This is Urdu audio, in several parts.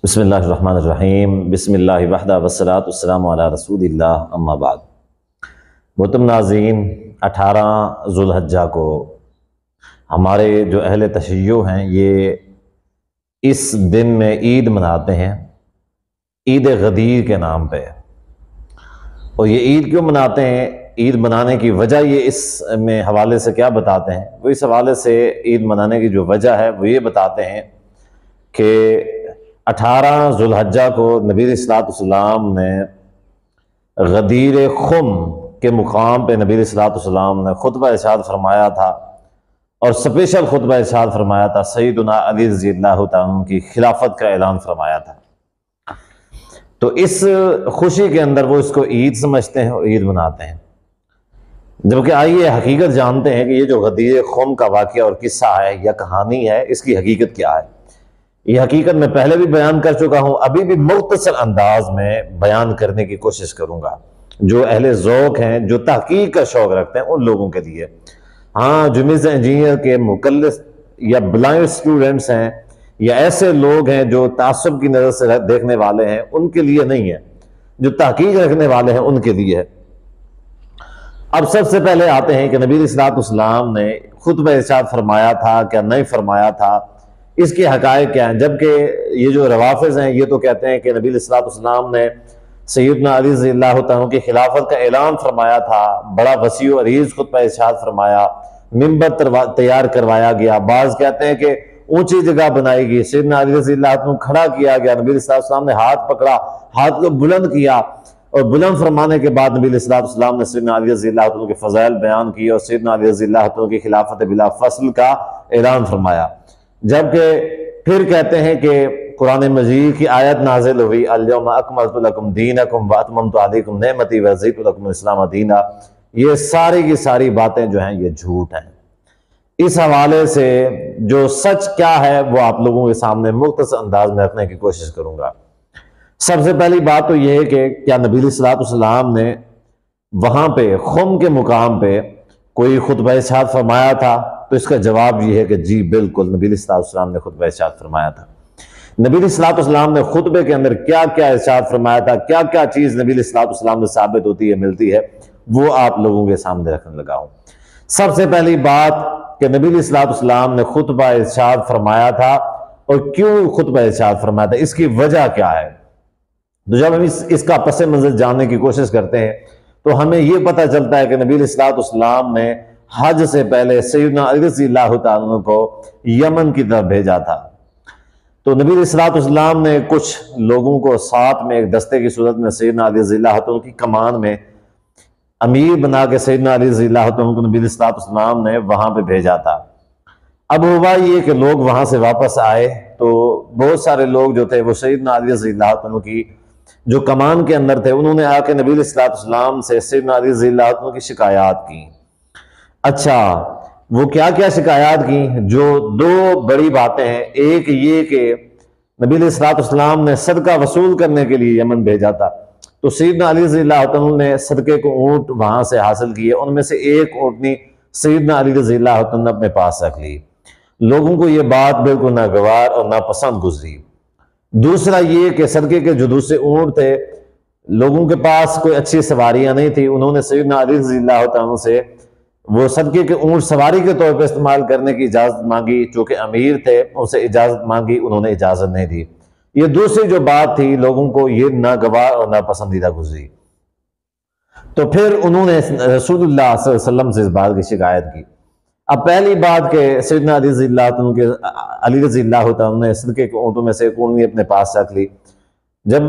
بسم اللہ الرحمن الرحیم بسم اللہ وحدہ والصلاۃ والسلام علی رسول اللہ اما بعد۔ محترم ناظرین، 18 ذوالحجہ کو ہمارے جو اہل تشیع ہیں یہ اس دن میں عید مناتے ہیں، عید غدیر کے نام پہ۔ اور یہ عید کیوں مناتے ہیں، عید منانے کی وجہ یہ اس میں حوالے سے کیا بتاتے ہیں؟ وہ اس حوالے سے عید منانے کی جو وجہ ہے وہ یہ بتاتے ہیں کہ 18 ذوالحجہ کو نبی علیہ الصلوۃ والسلام نے غدیر خم کے مقام پہ نبی علیہ الصلوۃ والسلام نے خطبہ ارشاد فرمایا تھا، اور اسپیشل خطبہ ارشاد فرمایا تھا، سیدنا علی رضی اللہ تعالیٰ عنہ کی خلافت کا اعلان فرمایا تھا۔ تو اس خوشی کے اندر وہ اس کو عید سمجھتے ہیں اور عید مناتے ہیں، جبکہ آئیے حقیقت جانتے ہیں کہ یہ جو غدیر خم کا واقعہ اور قصہ ہے یا کہانی ہے، اس کی حقیقت کیا ہے۔ یہ حقیقت میں پہلے بھی بیان کر چکا ہوں، ابھی بھی مختصر انداز میں بیان کرنے کی کوشش کروں گا، جو اہل ذوق ہیں، جو تحقیق کا شوق رکھتے ہیں ان لوگوں کے لیے۔ ہاں، جو میز انجینئر کے مکلف یا بلائنڈ اسٹوڈنٹس ہیں یا ایسے لوگ ہیں جو تعصب کی نظر سے دیکھنے والے ہیں، ان کے لیے نہیں ہے، جو تحقیق رکھنے والے ہیں ان کے لیے ہے۔ اب سب سے پہلے آتے ہیں کہ نبی علیہ الصلوۃ والسلام نے خطبہ ارشاد فرمایا تھا کیا نہیں فرمایا تھا، اس کے حقائق کیا ہیں؟ جبکہ یہ جو روافظ ہیں یہ تو کہتے ہیں کہ نبی علیہ الصلوۃ والسلام نے سیدنا علی رضی اللہ تعالیٰ کی خلافت کا اعلان فرمایا تھا، بڑا وسیع و عریض خطبہ ارشاد فرمایا، منبر تیار کروایا گیا، بعض کہتے ہیں کہ اونچی جگہ بنائی گئی، سیدنا علی رضی اللہ عنہ کھڑا کیا گیا، نبی علیہ الصلوۃ والسلام نے ہاتھ پکڑا، ہاتھ کو بلند کیا، اور بلند فرمانے کے بعد نبی علیہ الصلوۃ والسلام نے سیدنا علی رضی اللہ عنہ کے فضائل بیان کیے اور سیدنا علی رضی اللہ عنہ کی خلافت بلا فصل کا اعلان فرمایا۔ جبکہ پھر کہتے ہیں کہ قرآن مجید کی آیت نازل ہوئی، الیوم اکملت لکم دینکم واتممت علیکم نعمتی ورضیت لکم الاسلام دینا۔ یہ ساری کی ساری باتیں جو ہیں یہ جھوٹ ہیں۔ اس حوالے سے جو سچ کیا ہے وہ آپ لوگوں کے سامنے مختصر انداز میں رکھنے کی کوشش کروں گا۔ سب سے پہلی بات تو یہ ہے کہ کیا نبی علیہ الصلوۃ والسلام نے وہاں پہ خم کے مقام پہ کوئی خطبہ ارشاد فرمایا تھا؟ تو اس کا جواب یہ ہے کہ جی بالکل، نبی علیہ الصلوۃ والسلام نے خطبہ ارشاد فرمایا تھا۔ نبی علیہ الصلوۃ والسلام نے خطبے کے اندر کیا کیا ارشاد فرمایا تھا، کیا کیا چیز نبی علیہ الصلوۃ والسلام سے ثابت ہوتی ہے، ملتی ہے، وہ آپ لوگوں کے سامنے رکھنے لگا ہوں۔ سب سے پہلی بات کہ نبی علیہ الصلوۃ والسلام نے خطبہ ارشاد فرمایا تھا، اور کیوں خطبہ ارشاد فرمایا تھا، اس کی وجہ کیا ہے۔ تو جب ہم اس کا پس منظر جاننے کی کوشش کرتے ہیں تو ہمیں یہ پتہ چلتا ہے کہ نبی علیہ الصلوۃ والسلام نے حج سے پہلے سیدنا علی رضی اللہ تعالیٰ کو یمن کی طرف بھیجا تھا۔ تو نبی علیہ الصلوۃ والسلام نے کچھ لوگوں کو ساتھ میں ایک دستے کی صورت میں سیدنا علی رضی اللہ تعالیٰ کی کمان میں امیر بنا کے سیدنا علی رضی اللہ تعالیٰ کو نبی علیہ الصلوۃ والسلام نے وہاں پہ بھیجا تھا۔ اب ہوا یہ کہ لوگ وہاں سے واپس آئے تو بہت سارے لوگ جو تھے وہ سیدنا علی رضی اللہ تعالیٰ کی جو کمان کے اندر تھے، انہوں نے آ کے نبی علیہ الصلوۃ والسلام سے سیدنا علی رضی اللہ تعالیٰ کی شکایات کی۔ اچھا، وہ کیا کیا شکایات کی؟ جو دو بڑی باتیں ہیں، ایک یہ کہ نبی علیہ الصلوۃ والسلام نے صدقہ وصول کرنے کے لیے یمن بھیجا تھا، تو سیدنا علی رضی اللہ عنہ نے صدقے کو اونٹ وہاں سے حاصل کیے، ان میں سے ایک اونٹنی سیدنا علی رضی اللہ عنہ نے اپنے پاس رکھ لی۔ لوگوں کو یہ بات بالکل ناگوار اور ناپسند گزری۔ دوسرا یہ کہ صدقے کے جو دوسرے اونٹ تھے، لوگوں کے پاس کوئی اچھی سواریاں نہیں تھی، انہوں نے سیدنا علی رضی اللہ عنہ سے وہ صدقے کے اونٹ سواری کے طور پہ استعمال کرنے کی اجازت مانگی، چونکہ امیر تھے، ان سے اجازت مانگی، انہوں نے اجازت نہیں دی۔ یہ دوسری جو بات تھی لوگوں کو یہ ناگوار اور ناپسندیدہ گزری، تو پھر انہوں نے رسول اللہ صلی اللہ علیہ وسلم سے اس بات کی شکایت کی۔ اب پہلی بات کہ سیدنا علی رضی اللہ عنہ نے صدقے کے اونٹوں میں سے ایک اونٹنی اپنے پاس رکھ لی۔ جب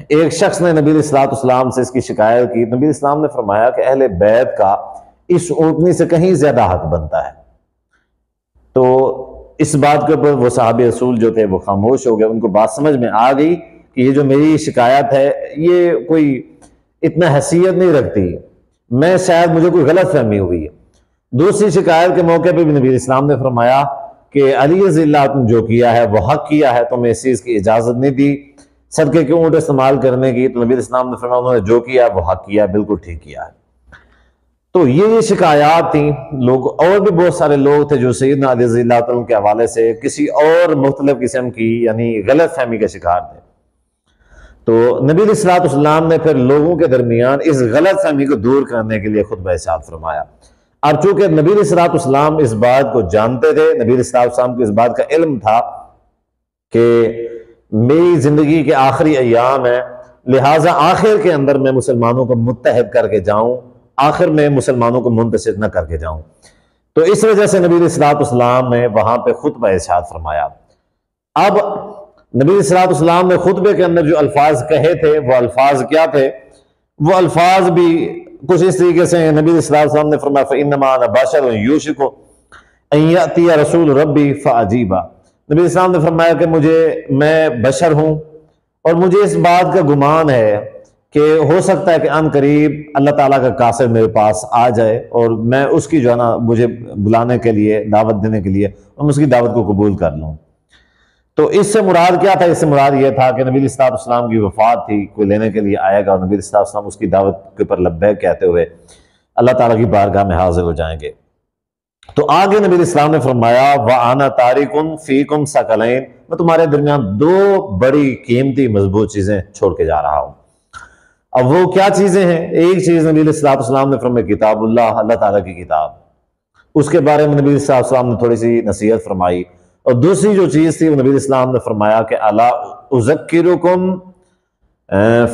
ایک شخص نے نبی علیہ الصلوۃ والسلام سے اس کی شکایت کی، نبی علیہ السلام نے فرمایا کہ اہل بیت کا اس اونٹنی سے کہیں زیادہ حق بنتا ہے۔ تو اس بات کے اوپر وہ صحابہ رسول جو تھے وہ خاموش ہو گئے، ان کو بات سمجھ میں آ گئی کہ یہ جو میری شکایت ہے یہ کوئی اتنا حیثیت نہیں رکھتی، میں شاید مجھے کوئی غلط فہمی ہوئی ہے۔ دوسری شکایت کے موقع پہ بھی نبی علیہ السلام نے فرمایا کہ علی رضی اللہ عنہ جو کیا ہے وہ حق کیا ہے، تمہیں اس چیز کی اجازت نہیں دی صدقے کے اونٹ استعمال کرنے کی۔ تو نبی علیہ السلام نے فرمایا انہوں نے جو کیا وہ حق کیا، بالکل ٹھیک کیا ہے۔ تو یہ شکایات تھیں لوگ، اور بھی بہت سارے لوگ تھے جو سیدنا علی رضی اللہ عنہ کے حوالے سے کسی اور مختلف قسم کی یعنی غلط فہمی کا شکار تھے۔ تو نبی علیہ الصلوۃ والسلام نے پھر لوگوں کے درمیان اس غلط فہمی کو دور کرنے کے لیے خطبہ ارشاد فرمایا۔ اب چونکہ نبی علیہ الصلوۃ والسلام اس بات کو جانتے تھے، نبی علیہ الصلوۃ والسلام کو اس بات کا علم تھا کہ میری زندگی کے آخری ایام ہے، لہٰذا آخر کے اندر میں مسلمانوں کو متحد کر کے جاؤں، آخر میں مسلمانوں کو منتصر نہ کر کے جاؤں، تو اس وجہ سے نبی علیہ الصلوۃ والسلام نے وہاں پہ خطبہ ارشاد فرمایا۔ اب نبی علیہ الصلوۃ والسلام نے خطبے کے اندر جو الفاظ کہے تھے وہ الفاظ کیا تھے؟ وہ الفاظ بھی کچھ اس طریقے سے نبی علیہ الصلوۃ والسلام نے فرمایا فَإِنَّمَا أَنَا بَشَرٌ يُوشِكُ أَن يَأْتِيَ رَسُولُ رَبِّي فَأَجِيبَ۔ نبی علیہ السلام نے فرمایا کہ میں بشر ہوں اور مجھے اس بات کا گمان ہے کہ ہو سکتا ہے کہ ان قریب اللہ تعالیٰ کا قاصد میرے پاس آ جائے اور میں اس کی جو ہے نا مجھے بلانے کے لیے، دعوت دینے کے لیے، اور اس کی دعوت کو قبول کر لوں۔ تو اس سے مراد کیا تھا؟ اس سے مراد یہ تھا کہ نبی علیہ الصلوۃ والسلام کی وفات تھی، کوئی لینے کے لیے آئے گا اور نبی علیہ الصلوۃ والسلام اس کی دعوت کے اوپر لبیک کہتے ہوئے اللہ تعالیٰ کی بارگاہ میں حاضر ہو جائیں گے۔ تو آگے نبی علیہ السلام نے فرمایا وَأَنَا تَارِكٌ فِيكُمْ ثَقَلَيْنِ، میں تمہارے درمیان دو بڑی قیمتی مضبوط چیزیں چھوڑ کے جا رہا ہوں۔ اب وہ کیا چیزیں ہیں؟ ایک چیز نبی علیہ الصلوۃ والسلام نے فرمایا کتاب اللہ، اللہ تعالیٰ کی کتاب، اس کے بارے میں نبی علیہ الصلوۃ والسلام نے تھوڑی سی نصیحت فرمائی، اور دوسری جو چیز تھی وہ نبی علیہ السلام نے فرمایا کہ الا اذکرکم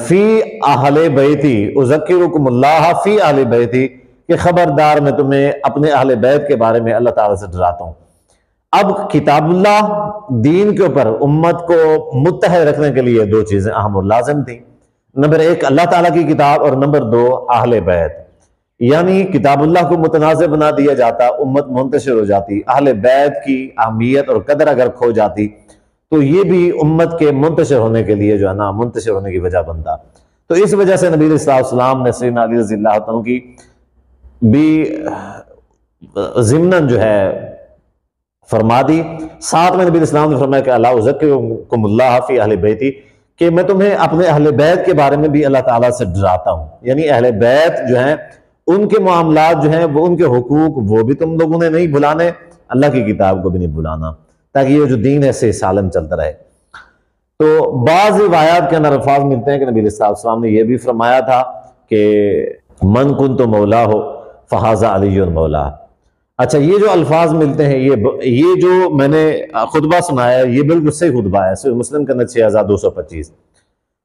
فی اہل بیتی، اذکرکم اللہ فی اہل بیتی، کہ خبردار میں تمہیں اپنے اہل بیت کے بارے میں اللہ تعالیٰ سے ڈراتا ہوں۔ اب کتاب اللہ دین کے اوپر امت کو متحد رکھنے کے لیے دو چیزیں اہم اور لازم تھیں، نمبر ایک اللہ تعالیٰ کی کتاب اور نمبر دو اہل بیت، یعنی کتاب اللہ کو متنازع بنا دیا جاتا، امت منتشر ہو جاتی، اہل بیت کی اہمیت اور قدر اگر کھو جاتی تو یہ بھی امت کے منتشر ہونے کے لیے جو ہے نا منتشر ہونے کی وجہ بنتا۔ تو اس وجہ سے نبی علیہ الصلوۃ والسلام نے سیدنا علی رضی اللہ عنہ کی بھی ضمناً جو ہے فرما دی۔ ساتھ میں نبی علیہ السلام نے فرمایا کہ اللہ اذکرکم اللہ فی اہل بیتی، کہ میں تمہیں اپنے اہل بیت کے بارے میں بھی اللہ تعالیٰ سے ڈراتا ہوں، یعنی اہل بیت جو ہیں ان کے معاملات جو ہیں وہ ان کے حقوق وہ بھی تم لوگوں نے نہیں بھلانے، اللہ کی کتاب کو بھی نہیں بھلانا، تاکہ یہ جو دین ہے صحیح سالم چلتا رہے۔ تو بعض روایات کے اندر الفاظ ملتے ہیں کہ نبی علیہ السلام نے یہ بھی فرمایا تھا کہ من کنت مولا ہو فہذا علی مولا۔ اچھا، یہ جو الفاظ ملتے ہیں یہ جو میں نے خطبہ سنایا ہے یہ بالکل صحیح خطبہ ہے، صحیح مسلم کے اندر 6225۔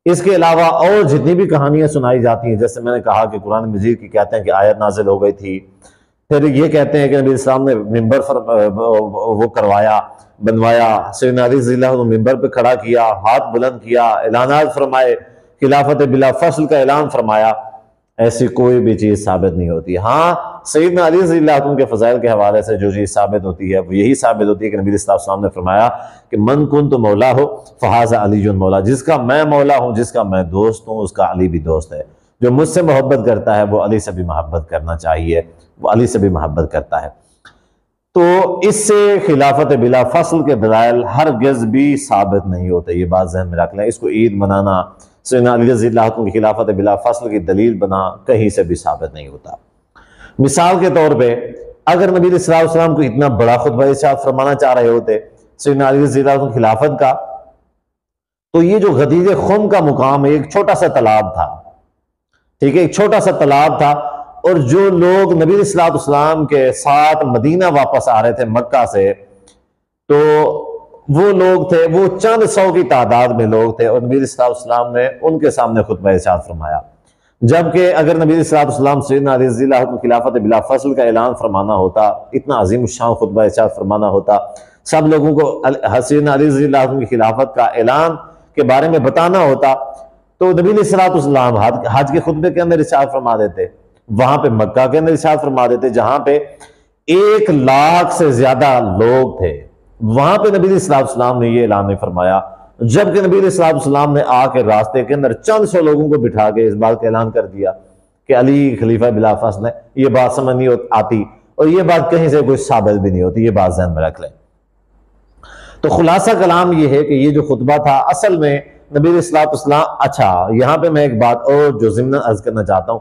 اس کے علاوہ اور جتنی بھی کہانیاں سنائی جاتی ہیں، جیسے میں نے کہا کہ قرآن مجید کی کہتے ہیں کہ آیت نازل ہو گئی تھی، پھر یہ کہتے ہیں کہ نبی السلام نے ممبر وہ کروایا، بنوایا، سیدنا علی رضی اللہ عنہ ممبر پہ کھڑا کیا، ہاتھ بلند کیا، اعلانات فرمائے، خلافت بلا فصل کا اعلان فرمایا، ایسی کوئی بھی چیز ثابت نہیں ہوتی۔ ہاں، سیدنا علی رضی اللہ عنہ کے فضائل کے حوالے سے جو چیز ثابت ہوتی ہے وہ یہی ثابت ہوتی ہے کہ نبی صلی اللہ علیہ وسلم نے فرمایا کہ من کنت مولا ہو فہذا علی مولا، جس کا میں مولا ہوں، جس کا میں دوست ہوں، اس کا علی بھی دوست ہے۔ جو مجھ سے محبت کرتا ہے وہ علی سے بھی محبت کرنا چاہیے، وہ علی سے بھی محبت کرتا ہے۔ تو اس سے خلافت بلا فصل کے دلائل ہرگز بھی ثابت نہیں ہوتے، یہ بات ذہن میں رکھ لیں۔ اس کو عید منانا، سیدنا علی رضی اللہ عنہ کی خلافت بلا فصل کی دلیل بنا کہیں سے بھی ثابت نہیں ہوتا۔ مثال کے طور پہ اگر نبی صلی اللہ علیہ وسلم کو اتنا بڑا خطبہ ارشاد فرمانا چاہ رہے ہوتے سیدنا علی رضی اللہ عنہ کی خلافت کا، تو یہ جو غدیر خم کا مقام ایک چھوٹا سا تالاب تھا، ٹھیک ہے، ایک چھوٹا سا تالاب تھا، اور جو لوگ نبی صلی اللہ علیہ وسلم کے ساتھ مدینہ واپس آ رہے تھے مکہ سے، تو وہ لوگ تھے، وہ چند سو کی تعداد میں لوگ تھے، اور نبی صلی اللہ علیہ وسلم نے ان کے سامنے خطبہ ارشاد فرمایا۔ جبکہ اگر نبی صلی اللہ علیہ وسلم سیدنا علی رضی اللہ عنہ خلافت بلا فصل کا اعلان فرمانا ہوتا، اتنا عظیم الشان خطبہ ارشاد فرمانا ہوتا، سب لوگوں کو سیدنا علی رضی اللہ عنہ کی خلافت کا اعلان کے بارے میں بتانا ہوتا، تو نبی صلی اللہ علیہ وسلم حج کے خطبے کے اندر ارشاد فرما دیتے، وہاں پہ مکہ کے اندر ارشاد فرما دیتے جہاں پہ 1 لاکھ سے زیادہ لوگ تھے، وہاں پہ نبی صلی اللہ علیہ وسلم نے یہ اعلان نہیں فرمایا، جبکہ نبی صلی اللہ علیہ وسلم نے آ کے راستے کے اندر چند سو لوگوں کو بٹھا کے اس بات کا اعلان کر دیا کہ علی خلیفہ بلا فصل ہے۔ یہ بات سمجھ نہیں آتی، اور یہ بات کہیں سے کوئی ثابت بھی نہیں ہوتی، یہ بات ذہن میں رکھ لیں۔ تو خلاصہ کلام یہ ہے کہ یہ جو خطبہ تھا اصل میں نبی صلی اللہ علیہ وسلم، اچھا یہاں پہ میں ایک بات اور جو ضمن عرض کرنا چاہتا ہوں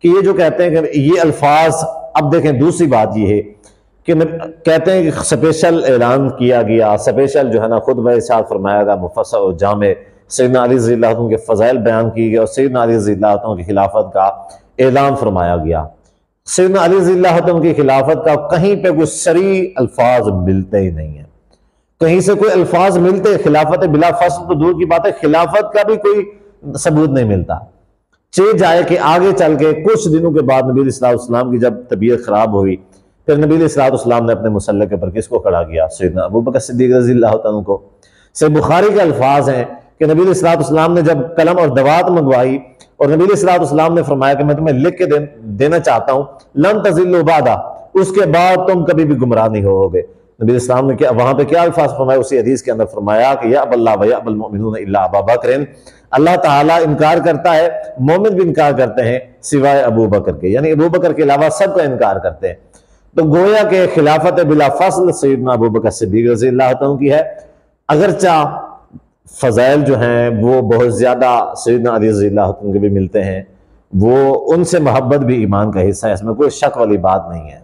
کہ یہ جو کہتے ہیں کہ یہ الفاظ، اب دیکھیں دوسری بات یہ ہے کہ کہتے ہیں کہ سپیشل اعلان کیا گیا، سپیشل جو ہے نا خطبہ ارشاد فرمایا گیا مفصل و جامع، سیدنا علی رضی اللہ عنہ کے فضائل بیان کی گئے اور سیدنا علی رضی اللہ عنہ کی خلافت کا اعلان فرمایا گیا۔ سیدنا علی رضی اللہ عنہ کی خلافت کا کہیں پہ کوئی صریح الفاظ ملتے ہی نہیں ہیں، کہیں سے کوئی الفاظ ملتے، خلافت بلا فصل تو دور کی بات ہے، خلافت کا بھی کوئی ثبوت نہیں ملتا۔ چہ جائے کہ آگے چل کے کچھ دنوں کے بعد نبی علیہ السلام کی جب طبیعت خراب ہوئی، پھر نبی علیہ السلام نے اپنے مسلح کے پر کس کو کھڑا کیا؟ سیدنا ابوبکر صدیق رضی اللہ عنہ کو۔ سے بخاری کے الفاظ ہیں کہ نبی علیہ السلام نے جب قلم اور دوات منگوائی اور نبی علیہ السلام نے فرمایا کہ میں تمہیں لکھ کے دینا چاہتا ہوں، لن تضلوا بعدا، اس کے بعد تم کبھی بھی گمراہ نہیں ہوگے۔ نبی علیہ السلام نے کیا وہاں پہ کیا الفاظ فرمایا؟ اسی حدیث کے اندر فرمایا کہ یا اب اللہ و یا اب المؤمنون الا ابا بکر، اللہ تعالیٰ انکار کرتا ہے، مومن بھی انکار کرتے ہیں سوائے ابو بکر کے، یعنی ابو بکر کے علاوہ سب کا انکار کرتے ہیں۔ تو گویا کہ خلافت بلا فصل سیدنا ابو بکر صدیق رضی اللہ عنہ کی ہے، اگرچہ فضائل جو ہیں وہ بہت زیادہ سیدنا علی رضی اللہ عنہ کے بھی ملتے ہیں، وہ ان سے محبت بھی ایمان کا حصہ ہے، اس میں کوئی شک والی بات نہیں ہے۔